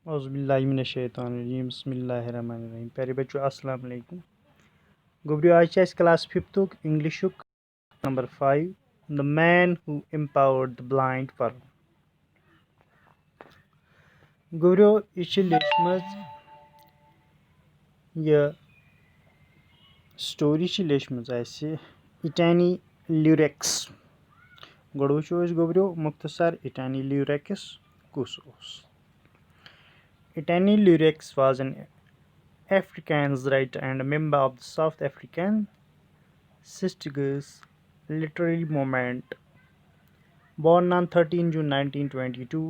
औज़ुबिल्लाहिमिनश्शैतानिर्रजीम बिस्मिल्लाहिर्रहमानिर्रहीम प्यारे बच्चों अस्सलाम वालेकुम। गोबरियो आज छ क्लास 5th इंग्लिशुक number 5 the man who empowered the blind person. गोबरियो यह छ लेचमज यह स्टोरी छ लेचमज आसि इटानी ल्यूरेक्स। गोड़ वुचो अस गोबरियो मुख्तसर इटानी ल्यूरेक्स कुस ओस। Itaनी Lurex was an Afrikaans writer and a member of the South African Stigers literary movement. Born on 13 June 1922,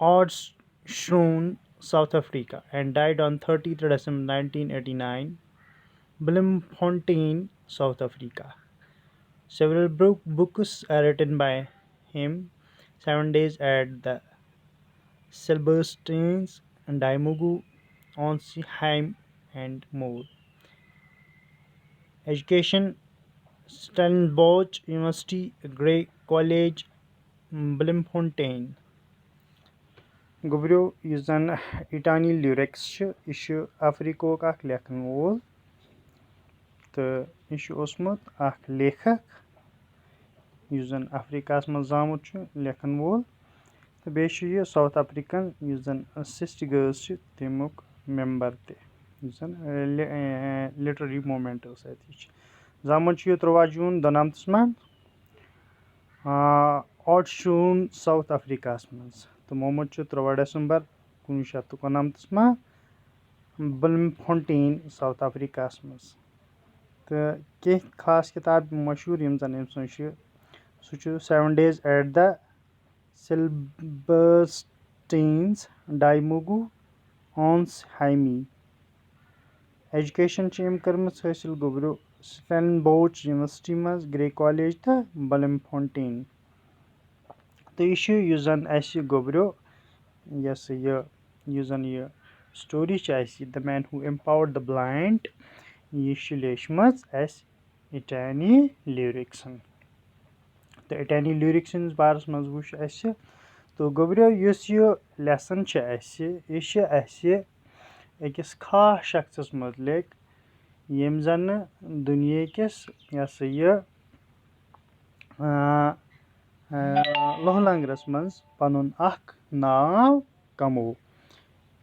Oudtshoorn, South Africa, and died on 30th December 1989, Bloemfontein, South Africa. Several books are written by him: 7 Days at the Silbersteins, Daimogu, Onsheim, and more. Education: Stellenbosch University, Grey College, Bloemfontein. गोबरियो यह जन इटानी Lurex यह अफ्रीकोक अख लेखन वोल तो यह ओसमुत अख लेखक यह जन अफ्रीका मज जामुत लेखन वोल तो बे साउथ अफ्रीकन यह जन सिस्टिगर्स तमुक मेंबर तन लिटरेरी मूवमेंट जामुत 13 जून 19 मन ऑडशूर्न साउथ अफ्रीका मज तो मोमुत 13 दिसंबर 1991 में ब्लूमफोंटेन साउथ अफ्रीका मज तो कह खास किताब मशहूर यम जन सह 7 Days at the Silbersteins, Daimogu, Onsheim. Education हासिल गोबरियो स्टेलनबोच यूनिवर्सिटी मज, ग्रे कॉलेज तो ब्लूमफोंटेन। तो यह जन गोबरियो यह जन यह story the man who empowered the blind यह लेचमज इटानी ल्यूरिक्सन। तो इटानी ल्यूरिक्सन बारस मज वुच तो गोबरियो यह लेसन यह अकिस खास शख्स मुतलिक यम जन दुनिया किस लोहलंगरस मज पनुन अख नाव कमो।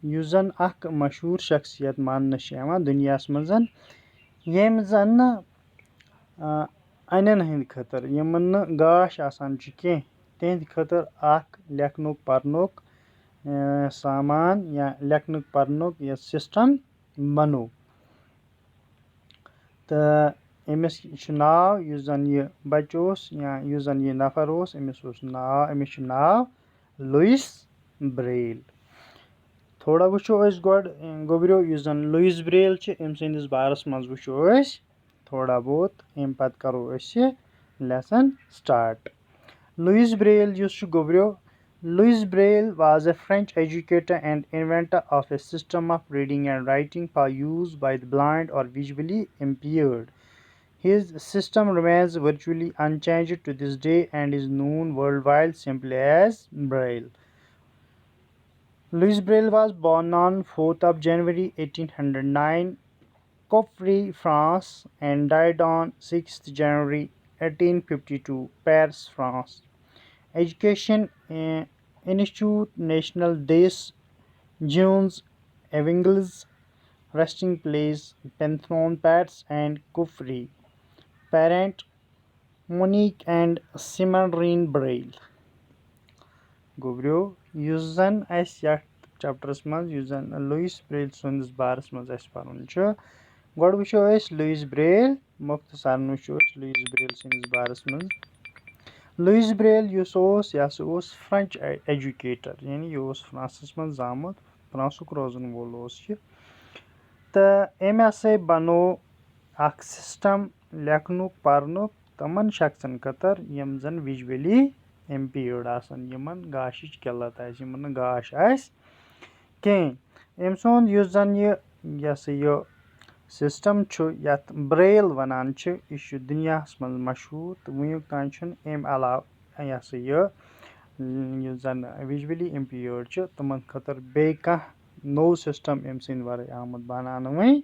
यह जन अख मशहूर शख्सियत मानना दुनिया मज यम जन अनन हंद खतर यमन गाश आसान कह तिहंद खतर अख लेखनुक परनुक सामान या लेखनुक परनुक यह सिस्टम बनो। तो अमिस नाव यह जन यह बच या यह जन यह नफर अमिस नाव लुइस ब्रेल। थोड़ा वुचो गोबरियो यह जन लुइस ब्रेल अम संदिस बारस मज वुचो थोड़ा बहुत अम पत करो लेसन स्टार्ट। लुइस ब्रेल गोबरियो Louis Braille was a French educator and inventor of a system of reading and writing for use by the blind or visually impaired. His system remains virtually unchanged to this day and is known worldwide simply as Braille. Louis Braille was born on 4th of January 1809, Coffre, France, and died on 6th January 1852, Paris, France. Education: Institut National des Jeunes Aveugles, resting place Penthon, Paris and Coffre. Parent: Monique and Simmerine Braille. गोबरियो यह जन चैप्टरस मज यह जन Louis Braille Sundas बारस मज पढ़न गोड़ वुचो Louis Braille मुख्तसर वुचो Louis Braille सन्दस बारस मज। लुइस ब्रेल यह फ्रेंच एजुकेटर यानी यह फ्रांसस मज जामुत फ्रांसुक रोजन वोल तो अम हसा बनो अख सिस्टम लेखनुक परनुक तमन शख्सन खतर यम जन विजुअली इम्पेयर्ड आसन यमन गाशिच किल्लत यमन गाश कह अम सुंद यह जन यह सिस्टम यथ ब्रेल वनान यह दुनिया मज मशहूर तो वुनुक तान अम अलाव یُس زَن وِجؤلی اِمپیٲرڈ چھِ تِمن خٲطرٕ بیٚیہِ کانٛہہ نوٚو سِسٹم اَمہِ سٕنٛدِ وَرٲے آمُت بَناونہٕ وۄنۍ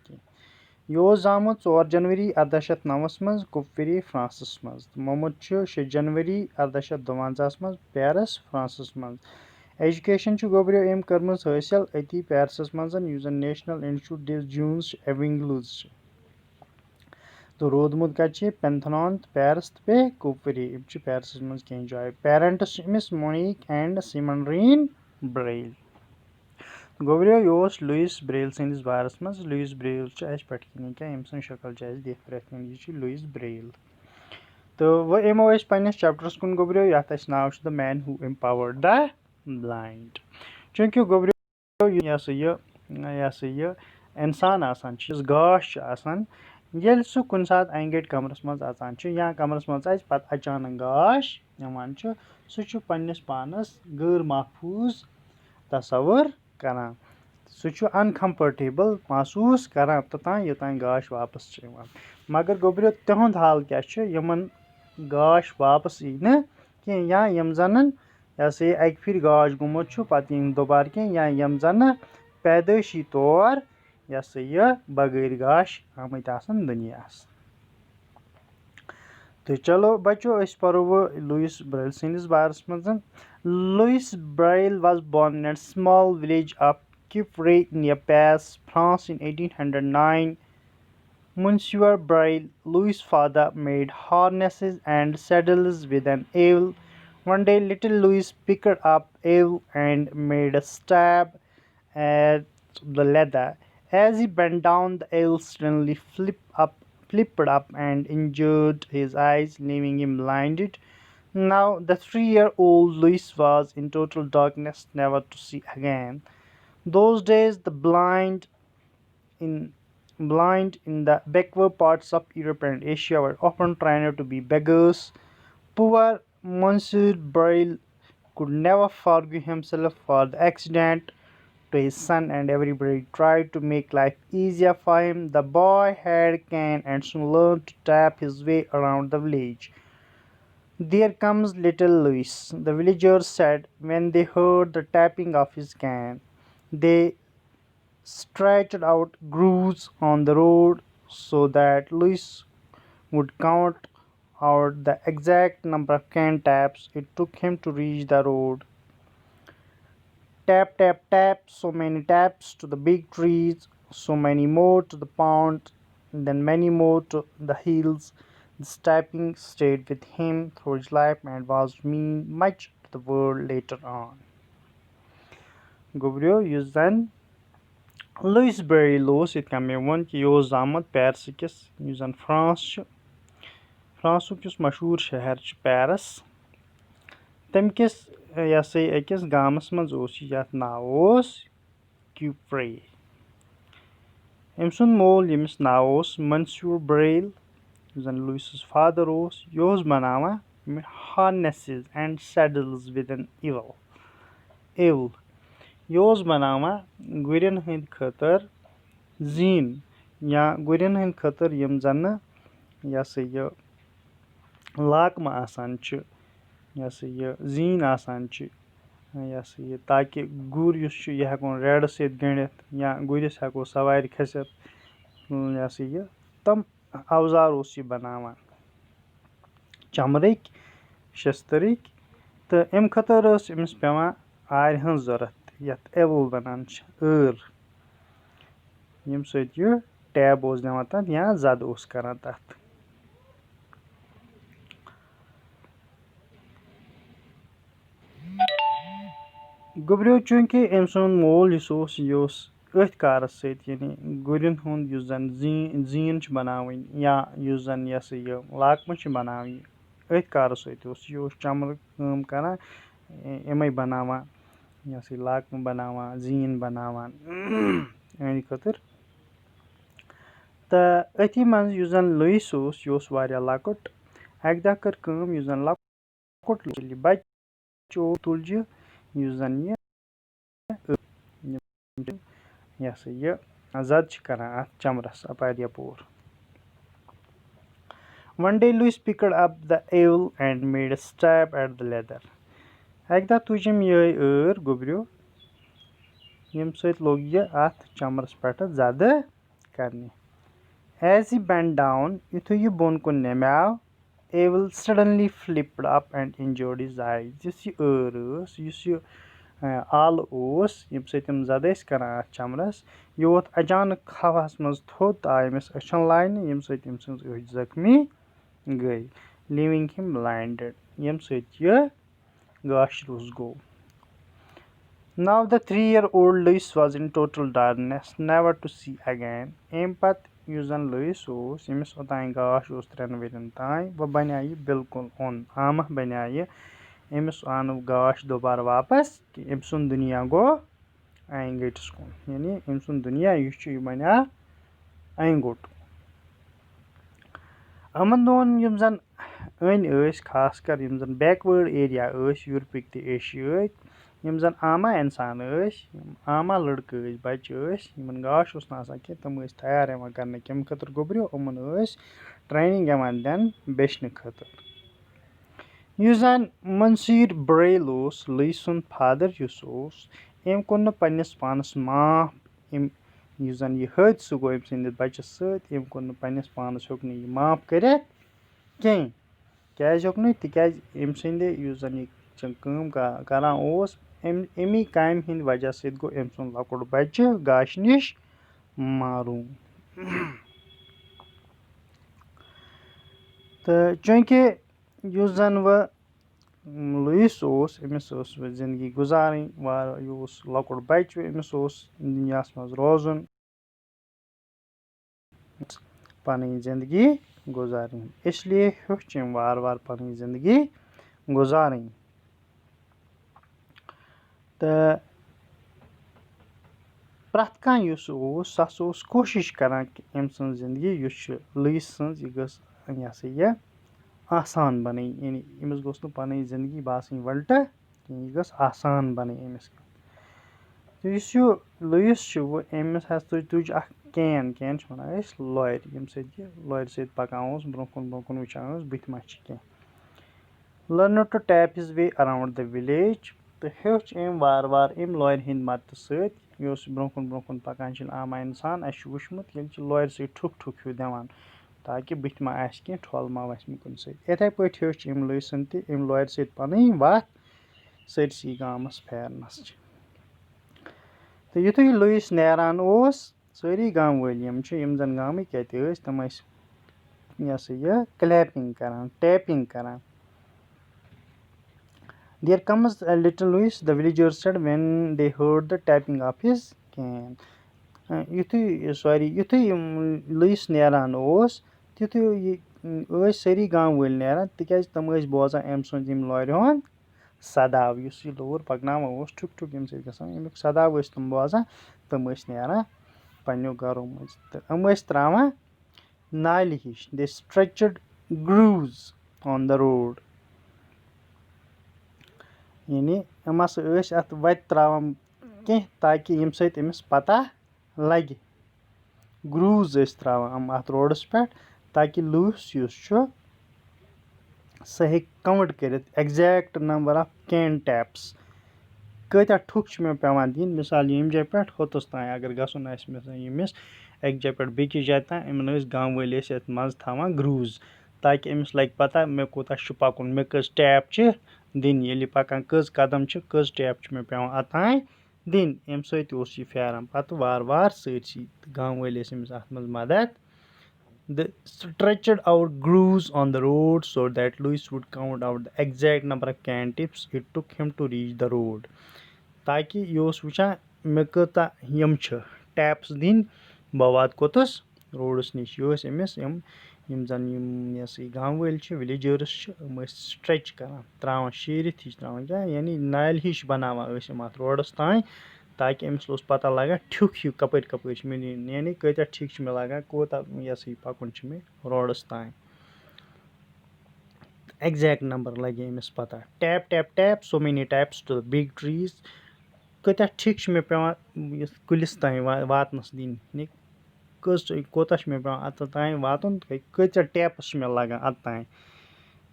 کینٛہہ یہِ اوس زامُت 4 جنؤری 1809 منٛز کُپویری فرانسس منٛز تہٕ مومُت چھُ 6 جنؤری 1852 منٛز پیرس فرانسس منٛز ایجوکیشن چھُ گوبریو أمۍ کٔرمٕژ حٲصِل أتی پیرسس منٛز یُس زَن نیشنل انسٹِچوٗٹ ڈِس جوٗنز چھُ ایوِنگلوز چھُ تہٕ روٗدمُت کَتہِ چھِ پینتھنان تہٕ پیرس تہٕ بیٚیہِ کوپری یِم چھِ پیرسس منٛز کینٛہہ جایہِ پیرنٹس چھِ أمِس مونیک اینڈ سیمنریٖن برٛیل گوبریو یہِ اوس لویس برٛیل سٕنٛدِس بارس منٛز لویس برٛیل چھُ اَسہِ پٮ۪ٹھ کِنۍ کیٛاہ أمۍ سٕنٛز شکل چھِ اَسہِ دِتھ پرٛٮ۪تھ کُنہِ یہِ چھُ لویس برٛیل تہٕ وۄنۍ یِمو أسۍ پنٕنِس چیپٹرس کُن گوبریو یَتھ اَسہِ ناو چھُ the man who empowered the blind چوٗنکہِ گوبریو یہِ ہسا یہِ اِنسان آسان چھُ یُس گاش چھُ آسان ییٚلہِ سُہ کُنہِ ساتہٕ انہِ گٔٹۍ کمرس منٛز اژان چھُ یا کمرس منٛز اژِ پتہٕ اچانک گاش یِوان چھُ سُہ چھُ پنٕنِس پانس غٲر محفوٗظ تصور کران سُہ چھُ انکمفٲٹیبٕل محسوٗس کران توٚتانۍ یوٚتانۍ گاش واپس چھُ یِوان مگر گوبریو تِہُنٛد حال کیاہ چھُ یِمن گاش واپس یی نہٕ کینٛہہ یا یِم زنن یہِ ہسا یہِ اکہِ پھِرِ گاش گوٚمُت چھُ پتہٕ یی نہٕ دُبارٕ کینٛہہ یا یِم زنہٕ پیدٲشی طور یہِ ہسا یہِ بغٲر گاش آمٕتۍ آسان دُنیاہس تہٕ چلو بچو أسۍ پرو وۄنۍ لویس برٛیل سٕنٛدِس بارس منٛز Louis Braille was born in a small village of Kipre near Paris, France in 1809. Monsieur Braille, Louis' father, made harnesses and saddles with an awl. One day, little Louis picked up awl and made a stab at the leather. As he bent down, the awl suddenly flipped up and injured his eyes, leaving him blinded. Now, the 3-year-old Louis was in total darkness, never to see again. Those days, the blind in the backward parts of Europe and Asia were often trained to be beggars. Poor Monsieur Braille could never forgive himself for the accident to his son, and everybody tried to make life easier for him. The boy had a cane and soon learned to tap his way around the village. There comes little Louis, the villagers said when they heard the tapping of his cane. They stretched out grooves on the road so that Louis would count out the exact number of cane taps it took him to reach the road. Tap, tap, tap, so many taps to the big trees, so many more to the pond, then many more to the hills. This tapping stayed with him through his life and was mean much to the world later on. گوبریو یُس زن Lewis برٛیل اوس یِتھ کٔنۍ مےٚ ووٚن کہِ یہِ اوس زامُت پیرسٕکِس یُس زن فرانس چھُ فرانسُک یُس مشہوٗر شہر چھُ پیرس تمہِ کِس یہِ ہسا یہِ أکِس گامس منٛز اوس یہِ یتھ ناو اوس کیوپرے أمۍ سُنٛد مول ییٚمِس ناو اوس منسیور برٛیل یُس زن لویسس فادر اوس یہِ اوس بناوان ہارنیسز اینڈ سیڈلز ود این ایول یہِ اوس بناوان گُرٮ۪ن ہٕنٛدۍ خٲطرٕ زیٖن یا گُرٮ۪ن ہٕنٛدۍ خٲطرٕ یِم زنہٕ یہِ ہسا یہِ لاکمہٕ آسان چھِ یہِ ہسا یہِ زیٖن آسان چھِ یہِ ہسا یہِ تاکہِ گُر یُس چھُ یہِ ہٮ۪کون ریڈٕ سۭتۍ گٔنڈِتھ یا گُرِس ہٮ۪کو سوارِ کھٔسِتھ یہِ ہسا یہِ تِم اوزار اوس یہِ بناوان چمرٕکۍ شستٕرٕکۍ تہٕ امہِ خٲطرٕ ٲس أمِس پیٚوان آرِ ہٕنٛز ضوٚرتھ یتھ ایوٕل ونان چھِ ییٚمہِ سۭتۍ یہِ ٹیب اوس دِوان تتھ یا زد اوس کران تتھ گوبریو چوٗنٛکہِ أمۍ سُنٛد مول یُس اوس یہِ اوس أتھۍ کارس سۭتۍ یعنی گُرٮ۪ن ہُنٛد یُس زن زیٖن چھِ بناوٕنۍ یا یُس زن یہِ ہسا یہِ لاکمہٕ چھِ بناوٕنۍ أتھۍ کارس سۭتۍ اوس یہِ اوس چمرٕ کٲم کران یِمے بناوان یہِ ہسا یہِ لاکمہٕ بناوان زیٖن بناوان یِہنٛدِ خٲطرٕ تہٕ أتھی منٛز یُس زن لویس اوس یہِ اوس واریاہ لۄکُٹ اکہِ دۄہ کٔر کٲم یُس زن لۄکُٹ بچہٕ تُلجہِ یُس زن یہِ ہسا یہِ زد چھِ کران اتھ چمرس اپارِ یپور One day Louis picked up the awl and made a stab at the leather. اَکہِ دۄہ تُجِم یِہوٚے گوٚبریو ییٚمہِ سۭتۍ لوٚگ یہِ اَتھ چمرَس پٮ۪ٹھٕ زَدٕ کرنہِ. As he bent down, یِتھُے یہِ بۄن کُن نَمیو, Abel suddenly flipped up and injured his eyes. یُس یہِ ٲس, یُس یہِ آلہٕ اوس ییٚمہِ سۭتۍ تِم زَدٕ ٲسۍ کران اَتھ چمرَس, یہِ ووت اچانک ہواہَس منٛز تھوٚد تہٕ آو أمِس أچھن لاینہٕ ییٚمہِ سۭتۍ أمۍ سٕنٛز أچھ زخمی گٔے, leaving him blinded. ییٚمہِ سۭتۍ یہِ گاشروٗس گوٚو. Now the 3-year-old Louis was in total darkness, never to see again. اَمہِ پتہٕ یُس زن لویس اوس ییٚمِس اوٚتانۍ گاش اوس 3 ؤرین تانۍ, وۄنۍ بنیٛاو یہِ بِلکُل اوٚن, آمہ بنیٛاو یہِ, أمِس آو نہٕ گاش دُبارٕ واپس کہِ أمۍ سُنٛد دُنیا گوٚو انگٔٹِس کُن, یعنی أمۍ سُنٛد دُنیا یُس چھُ یہِ بنیٛاو انگوٚٹ. یِمن دۄہن یِم زن أنۍ ٲسۍ خاص کر یِم زن بیکوٲڈ ایریا ٲسۍ یوٗرپٕکۍ تہٕ ایشیاہٕکۍ, یِم زن آما اِنسان ٲسۍ, یِم آما لڑکہٕ ٲسۍ, بچہٕ ٲسۍ, یِمن گاش اوس نہٕ آسان کینٛہہ, تِم ٲسۍ تیار یِوان کرنہٕ کَمہِ خٲطرٕ گوٚبریو, یِمن ٲسۍ ٹریننگ یِوان دِنہٕ بیچھنہٕ خٲطرٕ. یُس زن منصیٖر بریل اوس, لویس سُنٛد فادر یُس اوس, أمۍ کوٚر نہٕ پننِس پانس معاف. أمۍ یُس زن یہِ حٲدثہٕ گوٚو أمۍ سٕنٛدِس بچس سۭتۍ, أمۍ کوٚر نہٕ پننِس پانس ہیوٚک نہٕ یہِ معاف کٔرِتھ کینٛہہ. کیازِ ہیوٚک نہٕ, تِکیازِ أمۍ سٕنٛدِ یُس زن یہِ کٲم کران اوس, امی کامہِ ہِنٛدِ وجہ سۭتۍ گوٚو أمۍ سُنٛد لۄکُٹ بچہِ گاشہِ نِش معروٗم. تہٕ چوٗنٛکہِ یُس زن وۄنۍ لویس اوس, أمِس ٲس وۄنۍ زندگی گُزارٕنۍ, یہِ اوس لۄکُٹ بچہِ, أمِس اوس دُنیاہس منٛز روزُن, پنٕنۍ زندگی گُزارٕنۍ, اس لیے ہیوٚچھ أمۍ وارٕ وارٕ پنٕنۍ زندگی گُزارٕنۍ. تہٕ پرٛٮ۪تھ کانٛہہ یُس اوس سُہ ہسا اوس کوٗشِش کران کہِ أمۍ سٕنٛز زندگی یُس چھِ لویس سٕنٛز, یہِ گٔژھ یہِ ہسا یہِ آسان بنٕنۍ, یعنی أمِس گوٚژھ نہٕ پنٕنۍ زندگی باسٕنۍ وَلٹہٕ کینٛہہ, یہِ گٔژھ آسان بنٕنۍ أمِس. تہٕ یُس یہِ لویس چھُ, أمِس ہسا تُج اکھ کین چھِ وَنان أسۍ لورِ, ییٚمہِ سۭتۍ یہِ لورِ سۭتۍ پَکان اوس برونٛہہ کُن وٕچھان اوس بٕتھِ ما چھِ کینٛہہ. Learn to tap his way around the village, تہٕ ہیوٚچھ أمۍ وارٕ وارٕ أمۍ لورِ ہِنٛدِ مدتہٕ سۭتۍ. یُس برونٛہہ کُن پَکان چھِ عام اِنسان, اَسہِ چھُ وٕچھمُت ییٚلہِ چھِ لورِ سۭتۍ ٹھُک ہیوٗ دِوان تاکہِ بٕتھِ ما آسہِ کینٛہہ, ٹھوٚل ما وَسہِ مےٚ کُنہِ سۭتۍ. یِتھٕے پٲٹھۍ ہیوٚچھ أمۍ لویسن تہِ أمۍ لورِ سۭتۍ پَنٕنۍ وَتھ سٲرسٕے گامَس پھیرنَس. تہٕ یِتھُے لویس نیران اوس, سٲری گامہٕ وٲلۍ یِم چھِ, یِم زن گامٕکۍ اَتہِ ٲسۍ, تِم ٲسۍ یہِ ہسا یہِ کلیپِنگ کران, ٹیپِنگ کران. There comes a little Louis, the villagers said when they heard the tapping of his cane. یُتھُے لویس نیران اوس, تِتھُے ٲسۍ سٲری گامہٕ وٲلۍ نیران, تِکیازِ تِم ٲسۍ بوزان أمۍ سُنٛد ییٚمہِ لورِ ہُنٛد سداو, یُس یہِ لور پَکناوان اوس ٹھُک ییٚمہِ سۭتۍ گژھان, اَمیُک سداو ٲسۍ تِم بوزان, تِم ٲسۍ نیران پنٕنیو گرو منٛز. تہٕ یِم ٲسۍ تراوان نالہِ ہِش, they stretched grooves on the road. یعنی یِم ہسا ٲسۍ اَتھ وَتہِ تراوان کینٛہہ تاکہِ ییٚمہِ سۭتۍ أمِس پتہ لگہِ. گروٗز ٲسۍ تراوان یِم اَتھ روڈس پٮ۪ٹھ تاکہِ لوٗس یُس چھُ سُہ ہیٚکہِ کاوُنٛٹ کٔرِتھ exact number of can taps, کۭتیاہ ٹھُک چھِ مےٚ پیوان دِنۍ, مِثال ییٚمہِ جایہِ پٮ۪ٹھ ہوٚتَس تانۍ اگر گژھُن آسہِ مِثال ییٚمِس اَکہِ جایہِ پٮ۪ٹھ بیٚکِس جایہِ تانۍ, یِمن ٲسۍ گامہٕ وٲلۍ ٲسۍ یَتھ منٛز تھاوان گروٗز تاکہِ أمِس لگہِ پتہ مےٚ کوٗتاہ چھُ پَکُن, مےٚ کٔژ ٹیپ چھِ دِنۍ, ییٚلہِ پَکان کٔژ قدم چھِ, کٔژ ٹیپ چھِ مےٚ پیوان اوٚتانۍ دِنۍ. اَمہِ سۭتۍ اوس یہِ پھیران پَتہٕ وارٕ وارٕ سٲرسٕے, گامہٕ وٲلۍ ٲسۍ أمِس اَتھ منٛز مدد. The stretched out grooves on the road so that Louis would count out the exact number of can tips it took him to reach the road. تاکہِ یہِ اوس وٕچھان مےٚ کۭژاہ یِم چھِ ٹیپٕس دِنۍ, بہٕ واتہٕ کوٚتَس روڈَس نِش. یہِ ٲسۍ أمِس یِم زَن یِم یہِ ہسا یہِ گامہٕ وٲلۍ چھِ, وِلیجٲرٕس چھِ, یِم ٲسۍ سٹرٛچ کران, تراوان شیٖرِتھ ہِش تراوان کیٛاہ, یعنی نالہِ ہِش بناوان ٲسۍ یِم اَتھ روڈَس تانۍ تاکہِ أمِس اوس پتہ لگان ٹھیُک ہیوٗ کَپٲرۍ چھِ مےٚ نِنۍ, یعنی کۭتیاہ ٹھیٖک چھِ مےٚ لگان, کوٗتاہ یہِ ہسا یہِ پَکُن چھُ مےٚ روڈَس تانۍ. ایٚگزیکٹ نمبر لگہِ أمِس پتہ. Tap tap tap so many taps to the big trees, کۭتیاہ ٹھیٖک چھِ مےٚ پیوان یَتھ کُلِس تانۍ واتنَس دِنۍ, کوٗتاہ چھُ مےٚ پیوان اَتھ تانۍ واتُن, کۭژاہ ٹیپٕس چھِ مےٚ لگان اَتھ تانۍ.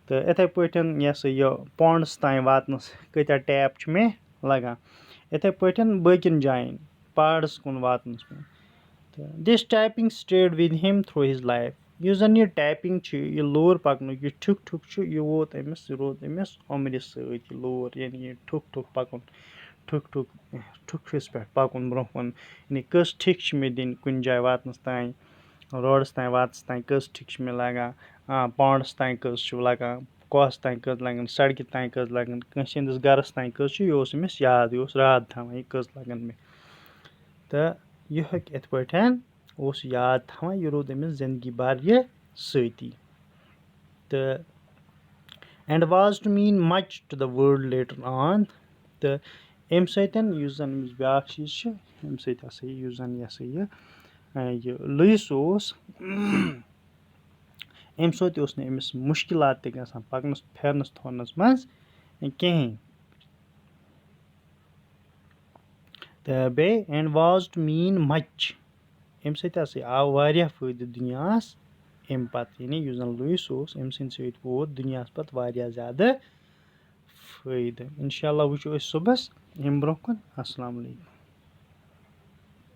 تہٕ یِتھَے پٲٹھۍ یہِ ہسا یہِ پونٛڈٕس تانۍ واتنَس کۭتیاہ ٹیپ چھِ مےٚ لگان یِتھَے پٲٹھۍ باقٕیَن جایَن پہاڑَس کُن واتنَس منٛز تہٕ دِس ٹیپِنٛگ سٹیڈ وِد ہِم تھرٛوٗ ہِز لایف یُس زَن یہِ ٹیپِنٛگ چھِ یہِ لوٗر پَکنُک یہِ ٹھُک ٹھُک چھُ یہِ ووت أمِس یہِ روٗد أمِس عُمرِ سۭتۍ یہِ لوٗر یعنی یہِ ٹھُک ٹھُک پَکُن ٹھُک ٹھُک ٹھُکھِس پٮ۪ٹھ پَکُن برونٛہہ کُن یعنی کٔژ ٹھِک چھِ مےٚ دِنۍ کُنہِ جایہِ واتنَس تانۍ روڈَس تانۍ واتنَس تانۍ کٔژ ٹھِک چھِ مےٚ لگان پونٛڈَس تانۍ کٔژ چھُ لگان کوس تانۍ کٔژ لَگان سڑکہِ تانۍ کٔژ لَگان کٲنٛسہِ ہِنٛدِس گَرَس تانۍ کٔژ چھُ یہِ اوس أمِس یاد یہِ اوس راد تھاوان یہِ کٔژ لَگان مےٚ تہٕ یہِ ہیٚکہِ یِتھ پٲٹھۍ اوس یاد تھاوان یہِ روٗد أمِس زِندگی بھر یہِ سۭتی تہٕ and was to mean much to the world later on تہٕ اَمہِ سۭتۍ یُس زَن أمِس بیٛاکھ چیٖز چھِ اَمہِ سۭتۍ ہَسا یُس زَن یہِ ہَسا یہِ لُیِس اوس اَمہِ سۭتۍ اوس نہٕ أمِس مُشکِلات تہِ گژھان پَکنَس پھیرنَس تھونَس منٛز کِہیٖنۍ تہٕ بیٚیہِ and was to mean much اَمہِ سۭتۍ ہَسا آو واریاہ فٲیدٕ دُنیاہَس اَمہِ پَتہٕ یعنی یُس زَن لُیِس اوس أمۍ سٕنٛدِ سۭتۍ ووت دُنیاہَس پَتہٕ واریاہ زیادٕ فٲیدٕ اِنشاء اللہ وٕچھو أسۍ صُبحَس ییٚمہِ برونٛہہ کُن اَسلامُ علیکُم